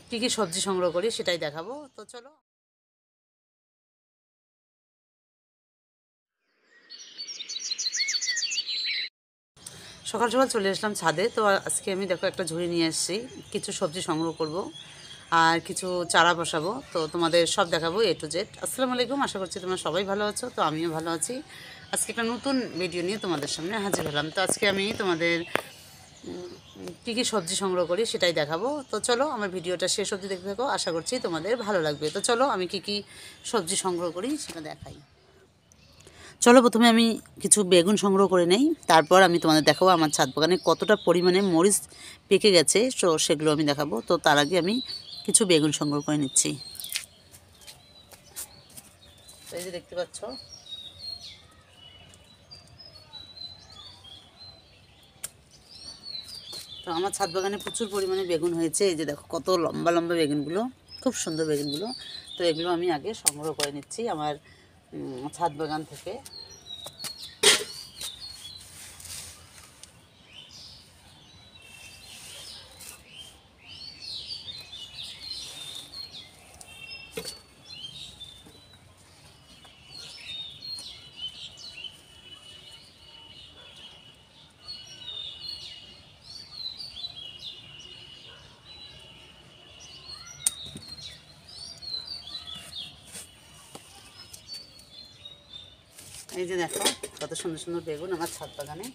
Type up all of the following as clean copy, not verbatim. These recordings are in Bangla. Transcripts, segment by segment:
কী কী সবজি সংগ্রহ করি সেটাই দেখাবো। তো চলো। সকাল সকাল চলে আসলাম ছাদে। তো আজকে আমি দেখো একটা ঝুড়ি নিয়ে এসেছি, কিছু সবজি সংগ্রহ করব আর কিছু চারা বসাবো। তো তোমাদের সব দেখাবো A to Z। আসসালামু আলাইকুম, আশা করছি তোমরা সবাই ভালো আছো। তো আমিও ভালো আছি। আজকে একটা নতুন ভিডিও নিয়ে তোমাদের সামনে হাজির হলাম। তো আজকে আমি তোমাদের কী কী সবজি সংগ্রহ করি সেটাই দেখাবো। তো চলো আমার ভিডিওটা শেষ অবধি দেখতে থাকো, আশা করছি তোমাদের ভালো লাগবে। তো চলো আমি কী কী সবজি সংগ্রহ করি সেটা দেখাই। চলো প্রথমে আমি কিছু বেগুন সংগ্রহ করে নেই, তারপর আমি তোমাদের দেখাবো আমার ছাদ বাগানে কতটা পরিমাণে মরিচ পেকে গেছে। তো সেগুলো আমি দেখাবো। তো তার আগে আমি কিছু বেগুন সংগ্রহ করে নিচ্ছি। তো এই যে দেখতে পাচ্ছ, তো আমার ছাদ বাগানে প্রচুর পরিমাণে বেগুন হয়েছে। এই যে দেখো কত লম্বা লম্বা বেগুনগুলো, খুব সুন্দর বেগুনগুলো। তো এগুলো আমি আগে সংগ্রহ করে নিচ্ছি আমার ছাদ বাগান থেকে। এই যে দেখো কত সুন্দর সুন্দর বেগুন আমার ছাদ বাগানে।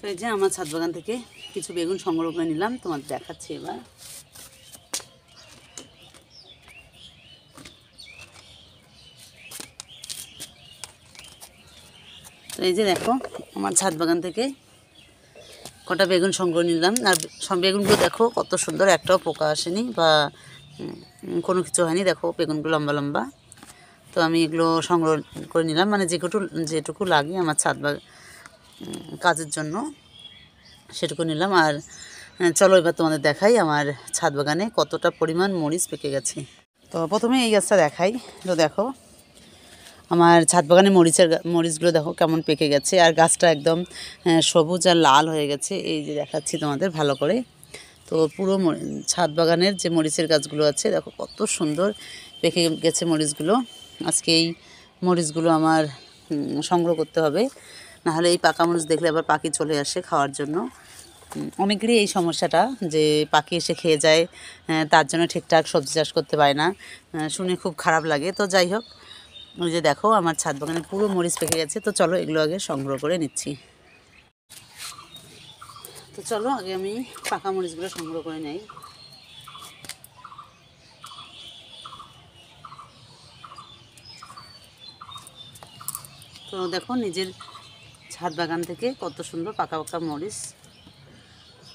তো এই যে আমার ছাদ বাগান থেকে কিছু বেগুন সংগ্রহ করে নিলাম, তোমাদের দেখাচ্ছি এবার। তো এই যে দেখো আমার ছাদ বাগান থেকে কটা বেগুন সংগ্রহ নিলাম। আর সব বেগুনগুলো দেখো কত সুন্দর, একটাও পোকা আসেনি বা কোনো কিছু হয়নি। দেখো বেগুনগুলো লম্বা লম্বা। তো আমি এগুলো সংগ্রহ করে নিলাম, মানে যেটুকু লাগে আমার ছাদ বাগান কাজের জন্য সেটুকু নিলাম। আর চলো এবার তোমাদের দেখাই আমার ছাদ বাগানে কতটা পরিমাণ মরিচ পেকে গেছে। তো প্রথমে এই গাছটা দেখাই। তো দেখো আমার ছাদ বাগানে মরিচগুলো দেখো কেমন পেকে গেছে, আর গাছটা একদম সবুজ আর লাল হয়ে গেছে। এই যে দেখাচ্ছি তোমাদের ভালো করে। তো পুরো ছাদ বাগানের যে মরিচের গাছগুলো আছে দেখো কত সুন্দর পেকে গেছে মরিচগুলো। আজকে এই মরিচগুলো আমার সংগ্রহ করতে হবে, নাহলে এই পাকা মরিচ দেখলে আবার পাখি চলে আসে খাওয়ার জন্য। অনেকেরই এই সমস্যাটা যে পাখি এসে খেয়ে যায়, তার জন্য ঠিকঠাক সবজি চাষ করতে পারে না। শুনে খুব খারাপ লাগে। তো যাই হোক, ওই যে দেখো আমার ছাদ বাগানে পুরো মরিচ পেকে গেছে। তো চলো এগুলো আগে সংগ্রহ করে নিচ্ছি। তো চলো আগে আমি পাকা মরিচগুলো সংগ্রহ করে নেই। তো দেখো নিজের ছাদ বাগান থেকে কত সুন্দর পাকা পাকা মরিচ।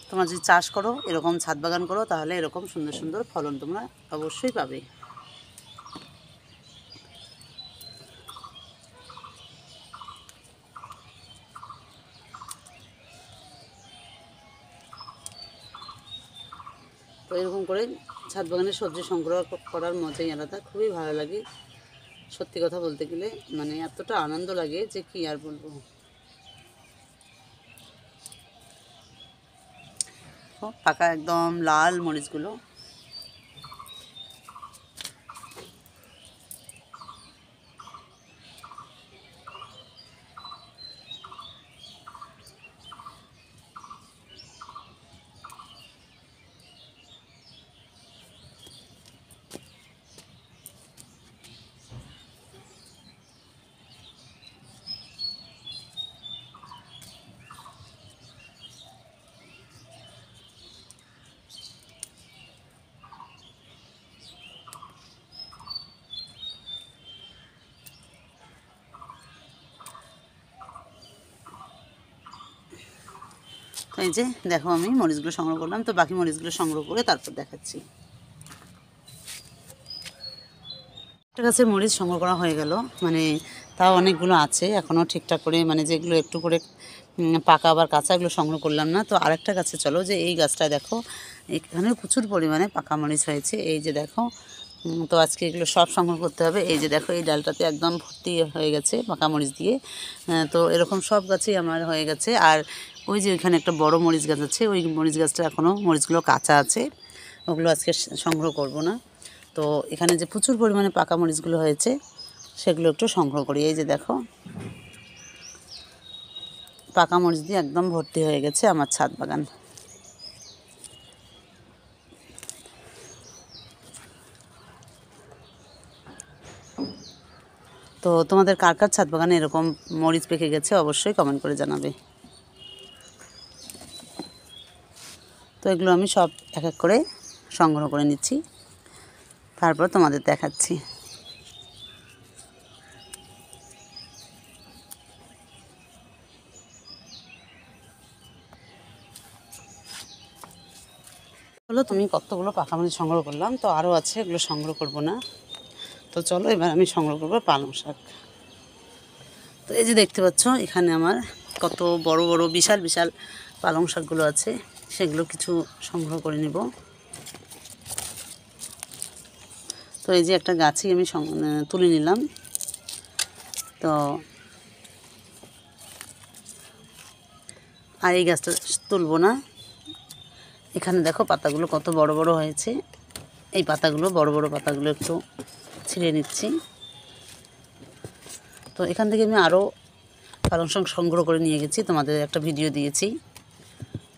তোমরা যদি চাষ করো, এরকম ছাদ বাগান করো, তাহলে এরকম সুন্দর সুন্দর ফলন তোমরা অবশ্যই পাবে। তো এরকম করে ছাদ বাগানে সবজি সংগ্রহ করার মজাই আলাদা, খুবই ভালো লাগে। সত্যি কথা বলতে গেলে মানে এতটা আনন্দ লাগে যে কি আর বলবো। পাকা একদম লাল মরিচগুলো। এই যে দেখো আমি মরিচগুলো সংগ্রহ করলাম, তো বাকি মরিচগুলো সংগ্রহ করে তারপর দেখাচ্ছি। একটা গাছের মরিচ সংগ্রহ করা হয়ে গেল, মানে তাও অনেকগুলো আছে এখনও ঠিকঠাক করে, মানে যেগুলো একটু করে পাকা আবার কাঁচা, এগুলো সংগ্রহ করলাম না। তো আরেকটা গাছে চলো, যে এই গাছটা দেখো, এখানে প্রচুর পরিমাণে পাকা মরিচ হয়েছে, এই যে দেখো। তো আজকে এগুলো সব সংগ্রহ করতে হবে। এই যে দেখো এই ডালটাতে একদম ভর্তি হয়ে গেছে পাকা মরিচ দিয়ে। তো এরকম সব গাছেই আমার হয়ে গেছে। আর ওই যে ওইখানে একটা বড় মরিচ গাছ আছে, ওই মরিচ গাছটা এখনও মরিচগুলো কাঁচা আছে, ওগুলো আজকে সংগ্রহ করব না। তো এখানে যে প্রচুর পরিমাণে পাকা মরিচগুলো হয়েছে সেগুলো একটু সংগ্রহ করি। এই যে দেখো পাকা মরিচ দিয়ে একদম ভর্তি হয়ে গেছে আমার ছাদ বাগান। তো তোমাদের কার কার ছাদ বাগানে এরকম মরিচ পেকে গেছে অবশ্যই কমেন্ট করে জানাবে। তো এগুলো আমি সব এক এক করে সংগ্রহ করে নিচ্ছি, তারপর তোমাদের দেখাচ্ছি। হলো তুমি কতগুলো পাকা মরিচ সংগ্রহ করলাম, তো আরও আছে, এগুলো সংগ্রহ করব না। তো চলো এবার আমি সংগ্রহ করবো পালং শাক। তো এই যে দেখতে পাচ্ছ এখানে আমার কত বড় বড় বিশাল বিশাল পালং শাকগুলো আছে, সেগুলো কিছু সংগ্রহ করে নেব। তো এই যে একটা গাছই আমি তুলে নিলাম। তো আর এই গাছটা তুলব না। এখানে দেখো পাতাগুলো কত বড় বড় হয়েছে, এই পাতাগুলো বড় বড় পাতাগুলো একটু ছিঁড়ে নিচ্ছি। তো এখান থেকে আমি আরও পালং শাক সংগ্রহ করে নিয়ে গেছি, তোমাদের একটা ভিডিও দিয়েছি।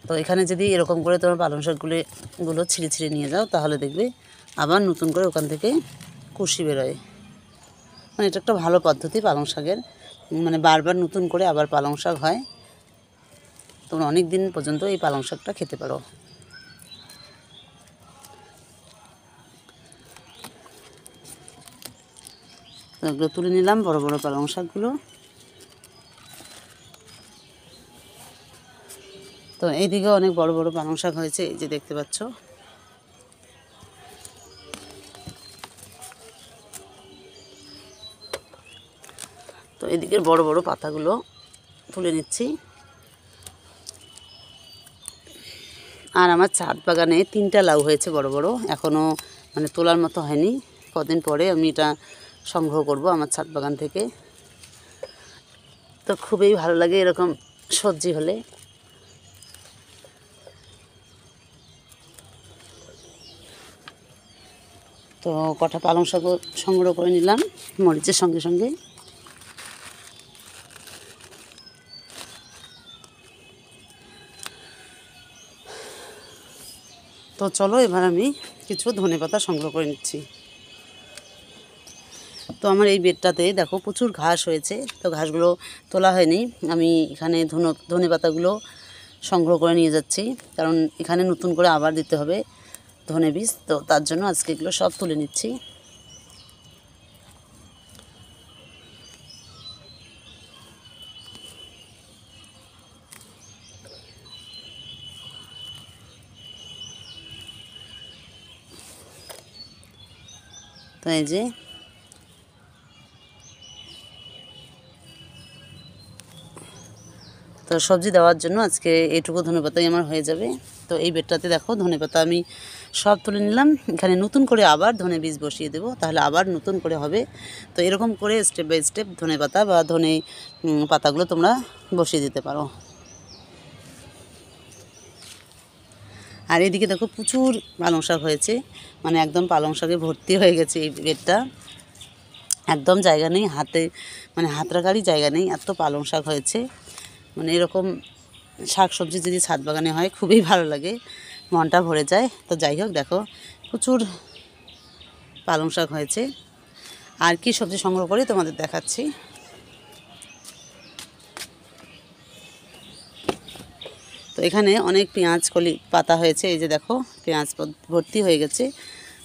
তো এখানে যদি এরকম করে তোমার পালং শাকগুলো ছিঁড়ে ছিঁড়ে নিয়ে যাও, তাহলে দেখবে আবার নতুন করে ওখান থেকে কুশি বেরোয়। মানে এটা একটা ভালো পদ্ধতি পালং শাকের, মানে বারবার নতুন করে আবার পালং শাক হয়। তোমরা অনেক দিন পর্যন্ত এই পালং শাকটা খেতে পারো। তো এগুলো তুলে নিলাম বড় বড় পালং শাকগুলো। তো এইদিকে অনেক বড় বড় পালং শাক হয়েছে, এই যে দেখতে পাচ্ছ। তো এদিকের বড় বড় পাতাগুলো তুলে নিচ্ছি। আর আমার ছাদ বাগানে 3টা লাউ হয়েছে বড় বড়, এখনও মানে তোলার মতো হয়নি। কদিন পরে আমি এটা সংগ্রহ করব আমার ছাদ বাগান থেকে। তো খুবই ভালো লাগে এরকম সবজি হলে। তো কটা পালং শাকও সংগ্রহ করে নিলাম মরিচের সঙ্গে সঙ্গে। তো চলো এবার আমি কিছু ধনেপাতা সংগ্রহ করে নিচ্ছি। তো আমার এই বেডটাতে দেখো প্রচুর ঘাস হয়েছে, তো ঘাসগুলো তোলা হয়নি। আমি এখানে ধনেপাতাগুলো সংগ্রহ করে নিয়ে যাচ্ছি, কারণ এখানে নতুন করে আবার দিতে হবে ধনে বীজ। তো তার জন্য আজকে এগুলো সব তুলে নিচ্ছি। তো এই যে তো সবজি দেওয়ার জন্য আজকে এইটুকু ধনেপাতাই আমার হয়ে যাবে। তো এই বেডটাতে দেখো ধনেপাতা আমি সব তুলে নিলাম। এখানে নতুন করে আবার ধনে বীজ বসিয়ে দেবো, তাহলে আবার নতুন করে হবে। তো এরকম করে স্টেপ বাই স্টেপ ধনেপাতা বা ধনে পাতাগুলো তোমরা বসিয়ে দিতে পারো। আর এদিকে দেখো প্রচুর পালং শাক হয়েছে, মানে একদম পালং শাকে ভর্তি হয়ে গেছে এই বেডটা। একদম জায়গা নেই হাতে, মানে হাত রাখারই জায়গা নেই, এত পালং শাক হয়েছে। মানে এরকম শাক সবজি যদি ছাদ বাগানে হয় খুবই ভালো লাগে, মনটা ভরে যায়। তো যাই হোক দেখো প্রচুর পালং শাক হয়েছে। আর কি সবজি সংগ্রহ করি তোমাদের দেখাচ্ছি। তো এখানে অনেক পেঁয়াজ কলি পাতা হয়েছে, এই যে দেখো পেঁয়াজ ভর্তি হয়ে গেছে।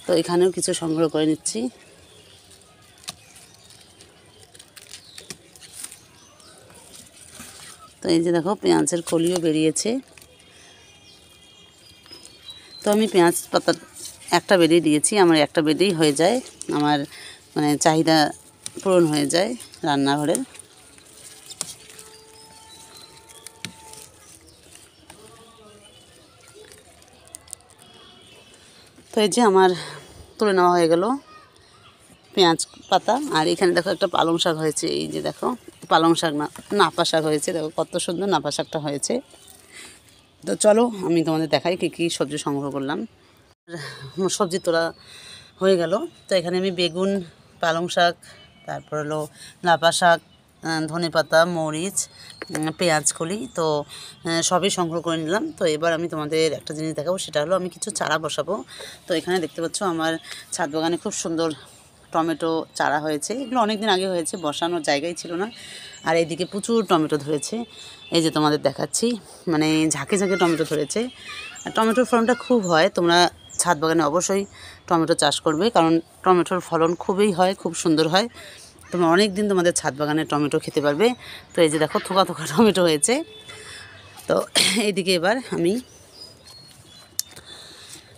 তো এখানেও কিছু সংগ্রহ করে নিচ্ছি। তো এই যে দেখো পেঁয়াজের কলিও বেরিয়েছে, তো আমি পেঁয়াজ পাতা একটা বেডেই দিয়েছি, আমার একটা বেডেই হয়ে যায়, আমার মানে চাহিদা পূরণ হয়ে যায় রান্নাঘরের। তো এই যে আমার তুলে নেওয়া হয়ে গেল পেঁয়াজ পাতা। আর এখানে দেখো একটা পালং শাক হয়েছে, এই যে দেখো পালং শাক না নাপা শাক হয়েছে, দেখো কত সুন্দর নাপা শাকটা হয়েছে। তো চলো আমি তোমাদের দেখাই কী কী সবজি সংগ্রহ করলাম। সবজি তোলা হয়ে গেল। তো এখানে আমি বেগুন, পালং শাক, তারপর হলো নাপা শাক, ধনেপাতা, মরিচ, পেঁয়াজ কলি, তো সবই সংগ্রহ করে নিলাম। তো এবার আমি তোমাদের একটা জিনিস দেখাবো, সেটা হলো আমি কিছু চারা বসাবো। তো এখানে দেখতে পাচ্ছ আমার ছাদ বাগানে খুব সুন্দর টমেটো চারা হয়েছে। এগুলো অনেক দিন আগে হয়েছে, বসানোর জায়গাই ছিল না। আর এইদিকে প্রচুর টমেটো ধরেছে, এই যে তোমাদের দেখাচ্ছি, মানে ঝাঁকে ঝাঁকে টমেটো ধরেছে। আর টমেটোর ফলনটা খুব হয়, তোমরা ছাদ বাগানে অবশ্যই টমেটো চাষ করবে, কারণ টমেটোর ফলন খুবই হয়, খুব সুন্দর হয়। তোমরা অনেক দিন তোমাদের ছাদ বাগানে টমেটো খেতে পারবে। তো এই যে দেখো থোকা থোকা টমেটো হয়েছে। তো এইদিকে এবার আমি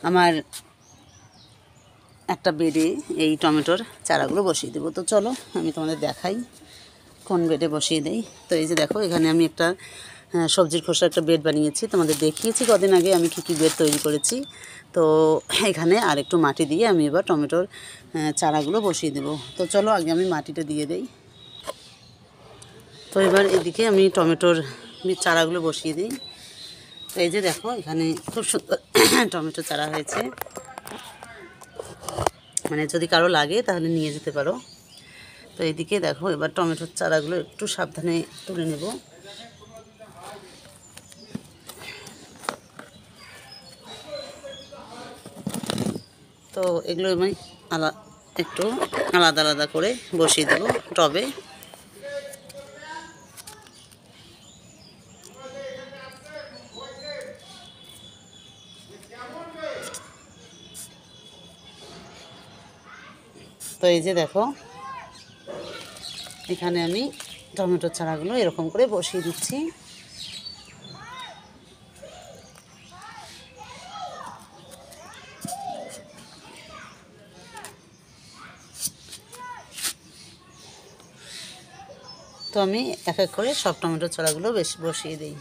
আমার একটা বেডে এই টমেটোর চারাগুলো বসিয়ে দেবো। তো চলো আমি তোমাদের দেখাই কোন বেডে বসিয়ে দেই। তো এই যে দেখো এখানে আমি একটা সবজির খোসার একটা বেড বানিয়েছি, তোমাদের দেখিয়েছি কদিন আগে আমি কী বেড তৈরি করেছি। তো এখানে আর একটু মাটি দিয়ে আমি এবার টমেটোর চারাগুলো বসিয়ে দেবো। তো চলো আগে আমি মাটিটা দিয়ে দেই। তো এবার এদিকে আমি টমেটোর চারাগুলো বসিয়ে দিই। তো এই যে দেখো এখানে খুব সুন্দর টমেটো চারা হয়েছে, মানে যদি কারো লাগে তাহলে নিয়ে যেতে পারো। তো এইদিকে দেখো এবার টমেটোর চারাগুলো একটু সাবধানে তুলে নেব। তো এগুলো আমি একটু আলাদা আলাদা করে বসিয়ে দেবো টবে। তো এই যে দেখো এখানে আমি টমেটোর চারাগুলো এরকম করে বসিয়ে দিচ্ছি। তো আমি এক এক করে সব টমেটোর চারাগুলো বেশি বসিয়ে দিই।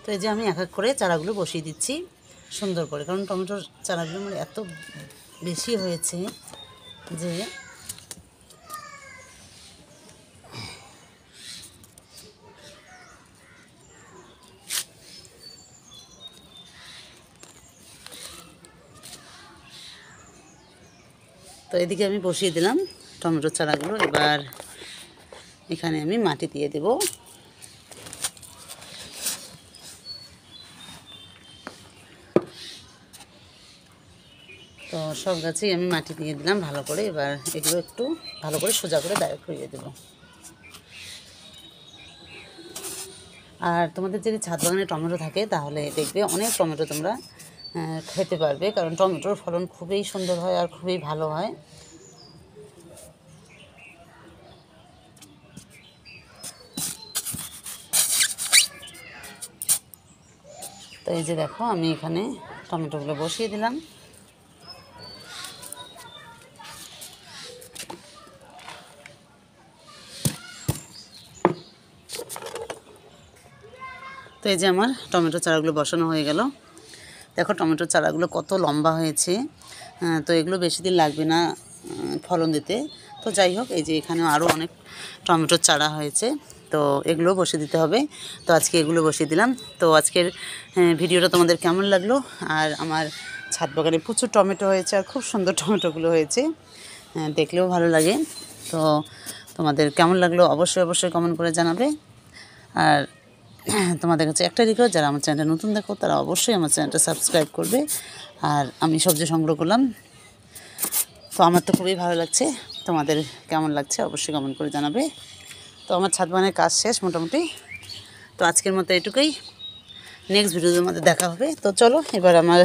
তো এই যে আমি এক এক করে চারাগুলো বসিয়ে দিচ্ছি সুন্দর করে, কারণ টমেটোর চারাগুলো মানে এত বেশি হয়েছে যে তো এদিকে আমি বসিয়ে দিলাম টমেটোর চারাগুলো। এবার এখানে আমি মাটি দিয়ে দেব। তো সব গাছেই আমি মাটি দিয়ে দিলাম ভালো করে। এবার এগুলো একটু ভালো করে সোজা করে দাঁড় করিয়ে দেবো। আর তোমাদের যদি ছাদ বাগানে টমেটো থাকে তাহলে দেখবে অনেক টমেটো তোমরা খেতে পারবে, কারণ টমেটোর ফলন খুবই সুন্দর হয় আর খুবই ভালো হয়। তো এই যে দেখো আমি এখানে টমেটোগুলো বসিয়ে দিলাম। তো এই যে আমার টমেটো চারাগুলো বসানো হয়ে গেল। দেখো টমেটোর চারাগুলো কত লম্বা হয়েছে। তো এগুলো বেশি দিন লাগবে না ফলন দিতে। তো যাই হোক এই যে এখানেও আরও অনেক টমেটোর চারা হয়েছে, তো এগুলো বসিয়ে দিতে হবে। তো আজকে এগুলো বসিয়ে দিলাম। তো আজকের ভিডিওটা তোমাদের কেমন লাগলো? আর আমার ছাদ বাগানে প্রচুর টমেটো হয়েছে আর খুব সুন্দর টমেটোগুলো হয়েছে, দেখলেও ভালো লাগে। তো তোমাদের কেমন লাগলো অবশ্যই অবশ্যই কমেন্ট করে জানাবে। আর তোমাদের কাছে একটা রিকোয়েস্ট, যারা আমার চ্যানেলটা নতুন দেখো তারা অবশ্যই আমার চ্যানেলটা সাবস্ক্রাইব করবে। আর আমি সবজি সংগ্রহ করলাম, তো আমার তো খুবই ভালো লাগছে। তোমাদের কেমন লাগছে অবশ্যই কমেন্ট করে জানাবে। তো আমার ছাদ বাগানের কাজ শেষ মোটামুটি। তো আজকের মতো এটুকুই। নেক্সট ভিডিওর মধ্যে দেখা হবে। তো চলো এবার আমার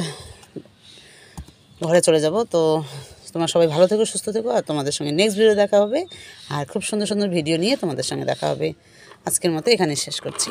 ঘরে চলে যাব। তো তোমরা সবাই ভালো থেকো, সুস্থ থেকো, আর তোমাদের সঙ্গে নেক্সট ভিডিও দেখা হবে, আর খুব সুন্দর সুন্দর ভিডিও নিয়ে তোমাদের সঙ্গে দেখা হবে। আজকের মতো এখানে শেষ করছি।